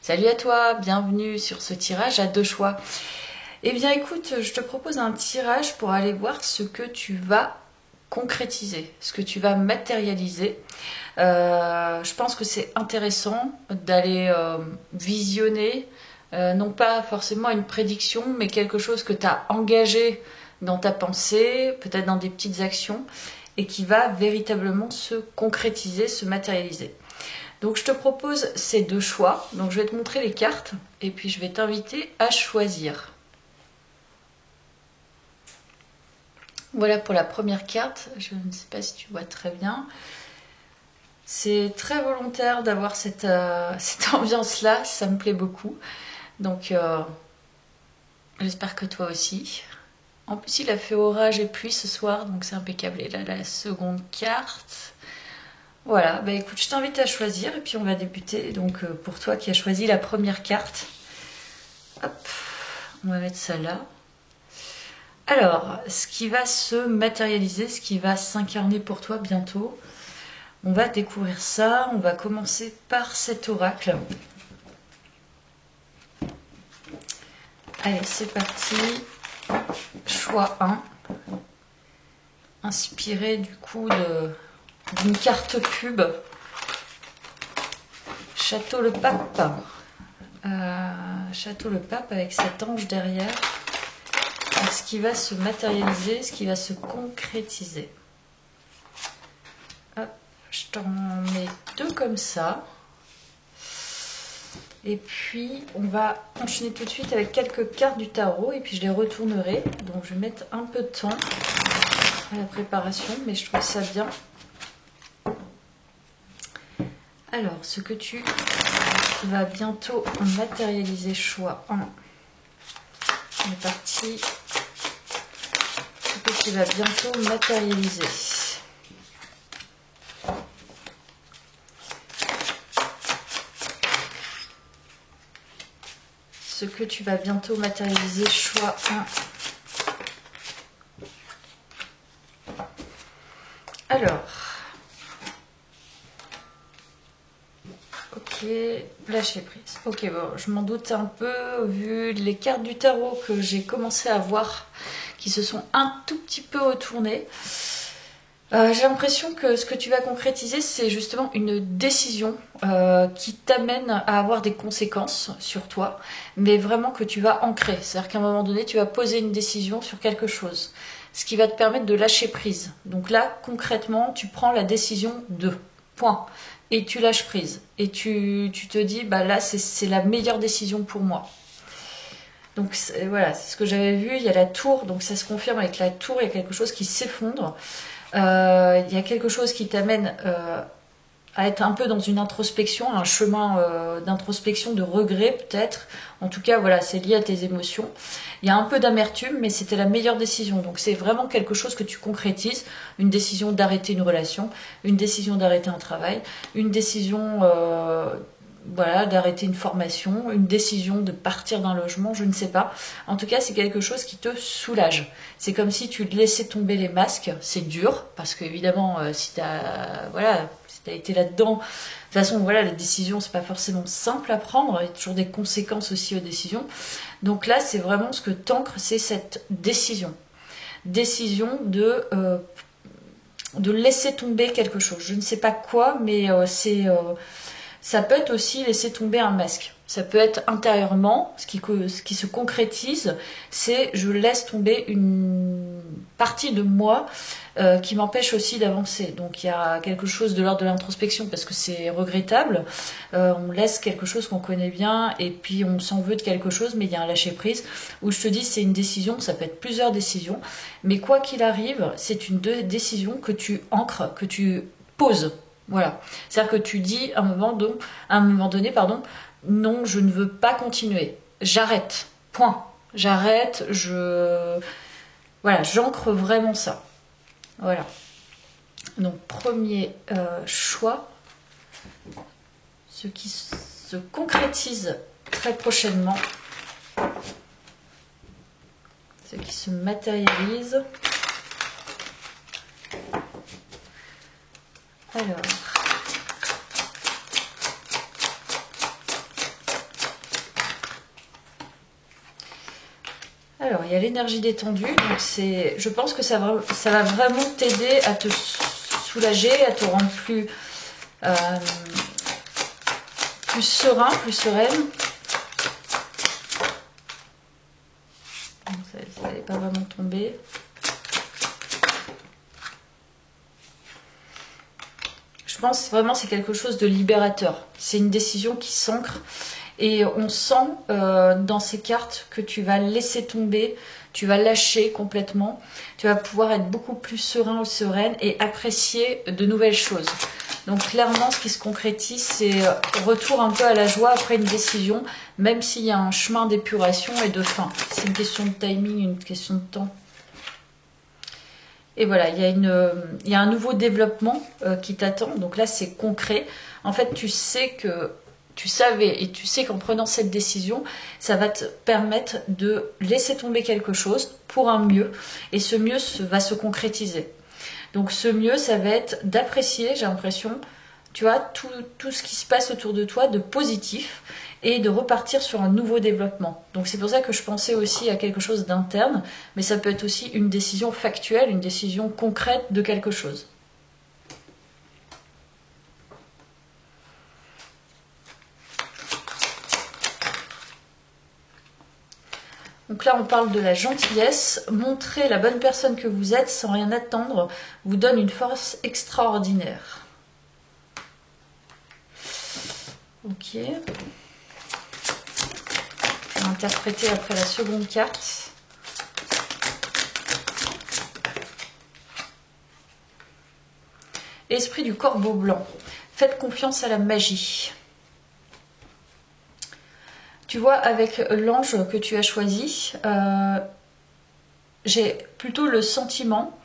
Salut à toi, bienvenue sur ce tirage à deux choix. Eh bien écoute, je te propose un tirage pour aller voir ce que tu vas concrétiser, ce que tu vas matérialiser. Je pense que c'est intéressant d'aller visionner, non pas forcément une prédiction, mais quelque chose que tu as engagé dans ta pensée, peut-être dans des petites actions, et qui va véritablement se concrétiser, se matérialiser. Donc je te propose ces deux choix. Donc je vais te montrer les cartes et puis je vais t'inviter à choisir. Voilà pour la première carte. Je ne sais pas si tu vois très bien. C'est très volontaire d'avoir cette ambiance-là. Ça me plaît beaucoup. Donc j'espère que toi aussi. En plus il a fait orage et pluie ce soir, donc c'est impeccable. Et là la seconde carte. Voilà, bah écoute, je t'invite à choisir et puis on va débuter. Donc pour toi qui as choisi la première carte, hop, on va mettre ça là. Alors, ce qui va se matérialiser, ce qui va s'incarner pour toi bientôt, on va découvrir ça. On va commencer par cet oracle. Allez, c'est parti. Choix 1. Inspiré du coup d'une carte pub. Château le Pape. Château le Pape avec cet ange derrière. Ce qui va se matérialiser, ce qui va se concrétiser. Hop, je t'en mets deux comme ça. Et puis on va enchaîner tout de suite avec quelques cartes du tarot et puis je les retournerai. Donc je vais mettre un peu de temps à la préparation, mais je trouve ça bien. Alors, ce que tu vas bientôt matérialiser, choix 1. On est parti. Ce que tu vas bientôt matérialiser. Ce que tu vas bientôt matérialiser, choix 1. Alors, ok, lâcher prise. Ok, bon, je m'en doute un peu vu les cartes du tarot que j'ai commencé à voir qui se sont un tout petit peu retournées. J'ai l'impression que ce que tu vas concrétiser, c'est justement une décision qui t'amène à avoir des conséquences sur toi, mais vraiment que tu vas ancrer. C'est-à-dire qu'à un moment donné, tu vas poser une décision sur quelque chose, ce qui va te permettre de lâcher prise. Donc là, concrètement, tu prends la décision de point, et tu lâches prise. Et tu te dis, bah là, c'est la meilleure décision pour moi. Donc voilà, c'est ce que j'avais vu. Il y a la tour, donc ça se confirme avec la tour, il y a quelque chose qui s'effondre. Il y a quelque chose qui t'amène à être un peu dans une introspection, un chemin d'introspection, de regret peut-être. En tout cas, voilà, c'est lié à tes émotions. Il y a un peu d'amertume, mais c'était la meilleure décision. Donc c'est vraiment quelque chose que tu concrétises. Une décision d'arrêter une relation, une décision d'arrêter un travail, une décision voilà, d'arrêter une formation, une décision de partir d'un logement, je ne sais pas. En tout cas, c'est quelque chose qui te soulage. C'est comme si tu laissais tomber les masques. C'est dur, parce que évidemment, si t'as été là-dedans, de toute façon, voilà, la décision, c'est pas forcément simple à prendre. Il y a toujours des conséquences aussi aux décisions. Donc là, c'est vraiment ce que t'ancres, c'est cette décision. Décision de laisser tomber quelque chose. Je ne sais pas quoi, mais ça peut être aussi laisser tomber un masque. Ça peut être intérieurement, ce qui se concrétise, c'est je laisse tomber une partie de moi qui m'empêche aussi d'avancer. Donc il y a quelque chose de l'ordre de l'introspection parce que c'est regrettable. On laisse quelque chose qu'on connaît bien et puis on s'en veut de quelque chose, mais il y a un lâcher prise où je te dis c'est une décision, ça peut être plusieurs décisions, mais quoi qu'il arrive, c'est une décision que tu ancres, que tu poses. Voilà, c'est-à-dire que tu dis à un moment donné, non, je ne veux pas continuer. J'arrête. Point. J'arrête. Voilà, j'ancre vraiment ça. Voilà. Donc premier choix, ce qui se concrétise très prochainement, ce qui se matérialise. Alors, Alors, il y a l'énergie détendue, donc je pense que ça va vraiment t'aider à te soulager, à te rendre plus serein, plus sereine. Ça n'allait pas vraiment tomber. Je pense vraiment que c'est quelque chose de libérateur. C'est une décision qui s'ancre. Et on sent dans ces cartes que tu vas laisser tomber, tu vas lâcher complètement, tu vas pouvoir être beaucoup plus serein ou sereine et apprécier de nouvelles choses. Donc clairement, ce qui se concrétise, c'est retour un peu à la joie après une décision, même s'il y a un chemin d'épuration et de fin. C'est une question de timing, une question de temps. Et voilà, il y a un nouveau développement qui t'attend. Donc là, c'est concret. En fait, tu sais qu'en prenant cette décision, ça va te permettre de laisser tomber quelque chose pour un mieux. Et ce mieux va se concrétiser. Donc ce mieux, ça va être d'apprécier, j'ai l'impression, tu vois, tout ce qui se passe autour de toi de positif et de repartir sur un nouveau développement. Donc c'est pour ça que je pensais aussi à quelque chose d'interne, mais ça peut être aussi une décision factuelle, une décision concrète de quelque chose. Donc là, on parle de la gentillesse. Montrer la bonne personne que vous êtes sans rien attendre vous donne une force extraordinaire. Ok. Je vais interpréter après la seconde carte. Esprit du corbeau blanc. Faites confiance à la magie. Tu vois, avec l'ange que tu as choisi, j'ai plutôt le sentiment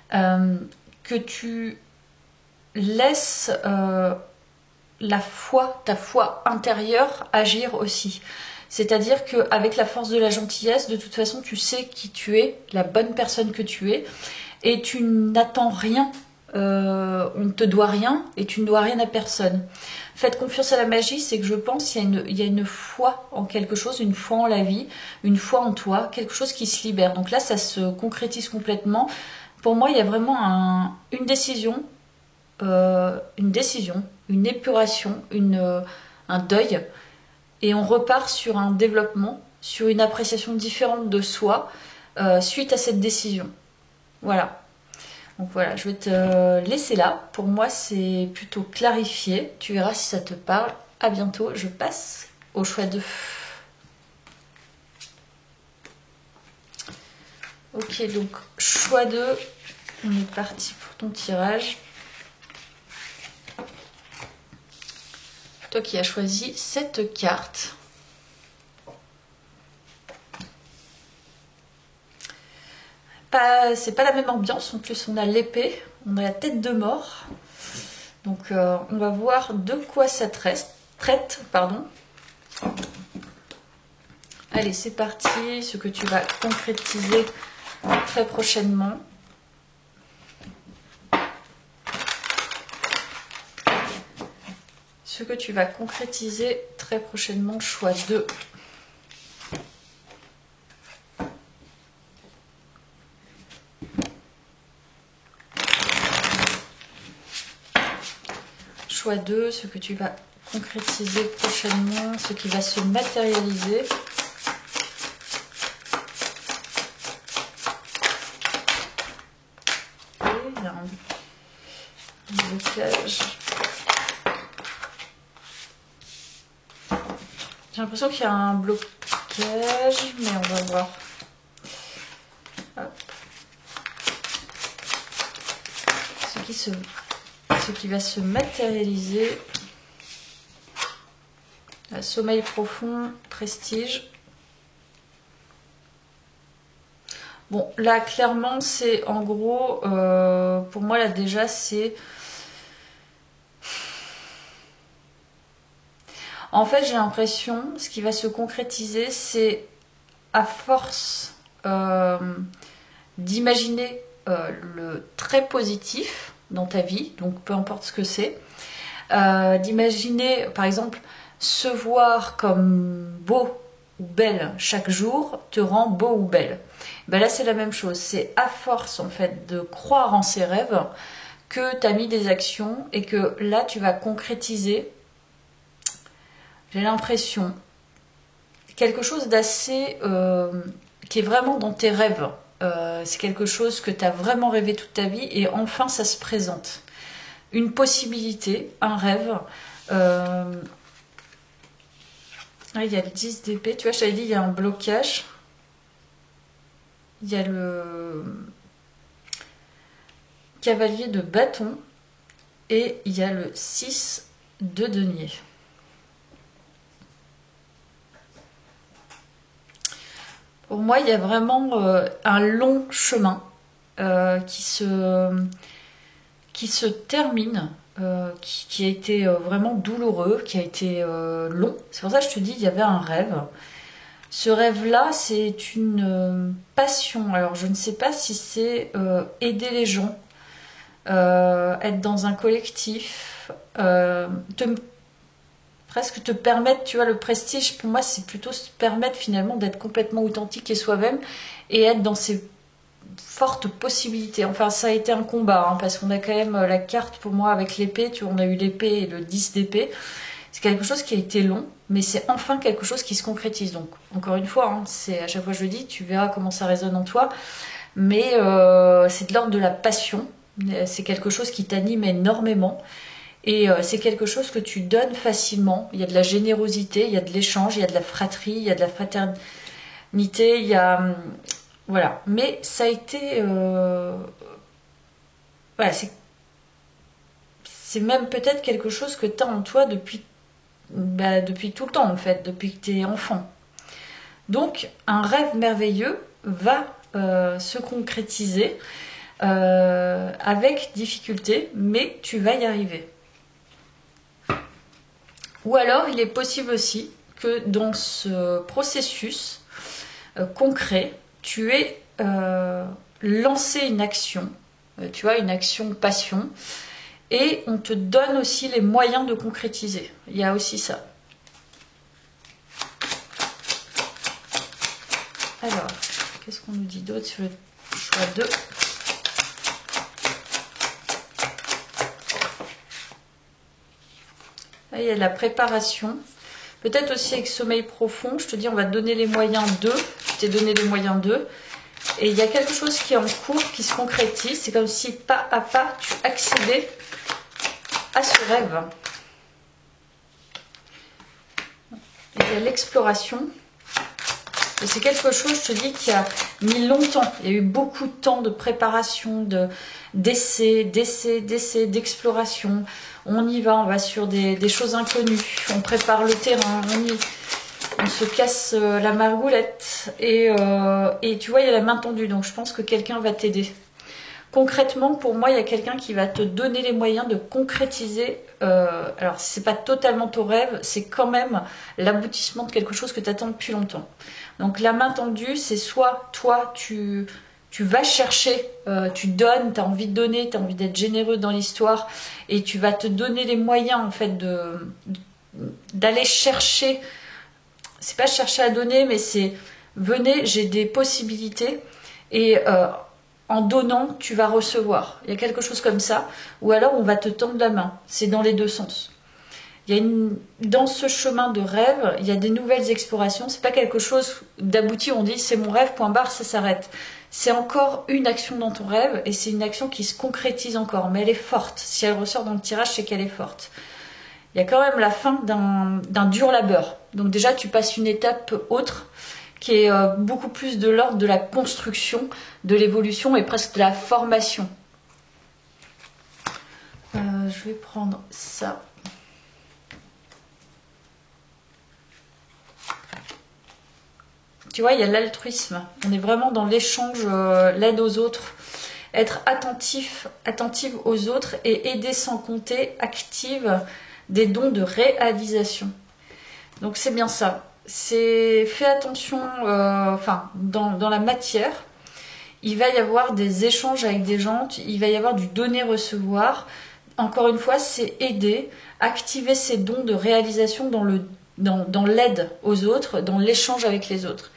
que tu laisses ta foi intérieure agir aussi. C'est-à-dire qu'avec la force de la gentillesse, de toute façon, tu sais qui tu es, la bonne personne que tu es, et tu n'attends rien. On ne te doit rien et tu ne dois rien à personne. Faites confiance à la magie, c'est que je pense qu'il y a une foi en quelque chose, une foi en la vie, une foi en toi, quelque chose qui se libère. Donc là, ça se concrétise complètement. Pour moi, il y a vraiment une décision, une épuration, un deuil. Et on repart sur un développement, sur une appréciation différente de soi suite à cette décision. Voilà. Donc voilà, je vais te laisser là. Pour moi, c'est plutôt clarifié. Tu verras si ça te parle. À bientôt. Je passe au choix 2. Ok, donc choix 2. On est parti pour ton tirage. Toi qui as choisi cette carte. C'est pas la même ambiance, en plus on a l'épée, on a la tête de mort. Donc on va voir de quoi ça traite. Allez, c'est parti, ce que tu vas concrétiser très prochainement. Ce que tu vas concrétiser très prochainement, choix 2. Choix 2, ce que tu vas concrétiser prochainement, ce qui va se matérialiser. Et il y a un blocage. J'ai l'impression qu'il y a un blocage, mais on va voir. Hop. Ce qui va se matérialiser. Sommeil profond, prestige. Bon, là, clairement, c'est en gros, pour moi, là, déjà, c'est... En fait, j'ai l'impression, ce qui va se concrétiser, c'est à force d'imaginer le très positif dans ta vie, donc peu importe ce que c'est, d'imaginer, par exemple, se voir comme beau ou belle chaque jour te rend beau ou belle. Ben là c'est la même chose, c'est à force en fait de croire en ces rêves que tu as mis des actions et que là tu vas concrétiser, j'ai l'impression, quelque chose d'assez qui est vraiment dans tes rêves. C'est quelque chose que tu as vraiment rêvé toute ta vie et enfin ça se présente. Une possibilité, un rêve. Il y a le 10 d'épée, tu vois, je t'avais dit, il y a un blocage. Il y a le cavalier de bâton et il y a le 6 de denier. Pour moi, il y a vraiment un long chemin qui se termine, qui a été vraiment douloureux, qui a été long. C'est pour ça que je te dis, il y avait un rêve. Ce rêve-là, c'est une passion. Alors, je ne sais pas si c'est aider les gens, être dans un collectif, presque te permettre, tu vois, le prestige, pour moi, c'est plutôt se permettre finalement d'être complètement authentique et soi-même et être dans ces fortes possibilités. Enfin, ça a été un combat, hein, parce qu'on a quand même la carte, pour moi, avec l'épée, tu vois, on a eu l'épée et le 10 d'épée. C'est quelque chose qui a été long, mais c'est enfin quelque chose qui se concrétise. Donc, encore une fois, hein, c'est à chaque fois que je le dis, tu verras comment ça résonne en toi, mais c'est de l'ordre de la passion. C'est quelque chose qui t'anime énormément. Et c'est quelque chose que tu donnes facilement. Il y a de la générosité, il y a de l'échange, il y a de la fratrie, il y a de la fraternité, il y a... voilà. Mais ça a été... voilà, c'est même peut-être quelque chose que tu as en toi depuis tout le temps, en fait, depuis que tu es enfant. Donc, un rêve merveilleux va se concrétiser avec difficulté, mais tu vas y arriver. Ou alors, il est possible aussi que dans ce processus concret, tu aies lancé une action, tu vois, une action passion, et on te donne aussi les moyens de concrétiser. Il y a aussi ça. Alors, qu'est-ce qu'on nous dit d'autre sur le choix 2 ? Là, il y a de la préparation. Peut-être aussi avec sommeil profond. Je te dis, on va te donner les moyens d'eux. Je t'ai donné les moyens d'eux. Et il y a quelque chose qui est en cours, qui se concrétise. C'est comme si pas à pas, tu accédais à ce rêve. Il y a l'exploration. Et c'est quelque chose, je te dis, qui a mis longtemps. Il y a eu beaucoup de temps de préparation, d'essais, d'exploration. On y va, on va sur des choses inconnues. On prépare le terrain, on se casse la margoulette. Et tu vois, il y a la main tendue. Donc je pense que quelqu'un va t'aider. Concrètement, pour moi, il y a quelqu'un qui va te donner les moyens de concrétiser. Alors, c'est pas totalement ton rêve, c'est quand même l'aboutissement de quelque chose que tu attends depuis longtemps. Donc, la main tendue, c'est soit toi, tu vas chercher, tu donnes, tu as envie de donner, tu as envie d'être généreux dans l'histoire, et tu vas te donner les moyens, en fait, d'aller chercher. C'est pas chercher à donner, mais c'est venez, j'ai des possibilités, et en donnant, tu vas recevoir. Il y a quelque chose comme ça. Ou alors, on va te tendre la main. C'est dans les deux sens. Dans ce chemin de rêve, il y a des nouvelles explorations. C'est pas quelque chose d'abouti. On dit, c'est mon rêve, point barre, ça s'arrête. C'est encore une action dans ton rêve. Et c'est une action qui se concrétise encore. Mais elle est forte. Si elle ressort dans le tirage, c'est qu'elle est forte. Il y a quand même la fin d'un dur labeur. Donc déjà, tu passes une étape autre, qui est beaucoup plus de l'ordre de la construction, de l'évolution et presque de la formation. Je vais prendre ça. Tu vois, il y a l'altruisme. On est vraiment dans l'échange, l'aide aux autres. Être attentive aux autres et aider sans compter, active des dons de réalisation. Donc c'est bien ça. Fais attention, dans la matière, il va y avoir des échanges avec des gens, il va y avoir du donner-recevoir. Encore une fois, c'est aider, activer ces dons de réalisation dans le dans l'aide aux autres, dans l'échange avec les autres.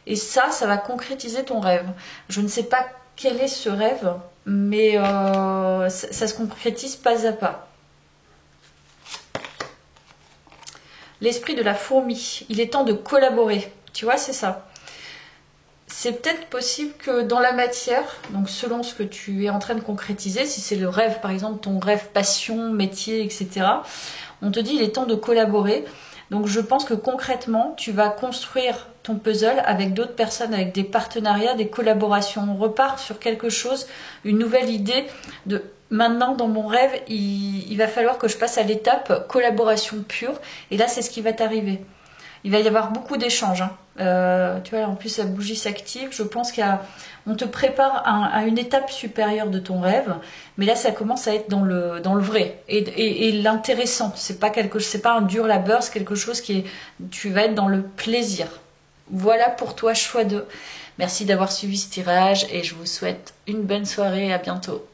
Et ça va concrétiser ton rêve. Je ne sais pas quel est ce rêve, mais ça se concrétise pas à pas. L'esprit de la fourmi, il est temps de collaborer. Tu vois, c'est ça. C'est peut-être possible que dans la matière, donc selon ce que tu es en train de concrétiser, si c'est le rêve, par exemple, ton rêve passion, métier, etc., on te dit il est temps de collaborer. Donc je pense que concrètement, tu vas construire ton puzzle avec d'autres personnes, avec des partenariats, des collaborations. On repart sur quelque chose, une nouvelle idée de maintenant dans mon rêve, il va falloir que je passe à l'étape collaboration pure. Et là, c'est ce qui va t'arriver. Il va y avoir beaucoup d'échanges. Tu vois, en plus, la bougie s'active. Je pense qu'on te prépare à une étape supérieure de ton rêve. Mais là, ça commence à être dans le vrai. Et l'intéressant. C'est pas un dur labeur, c'est quelque chose tu vas être dans le plaisir. Voilà pour toi, choix 2. Merci d'avoir suivi ce tirage et je vous souhaite une bonne soirée. À bientôt.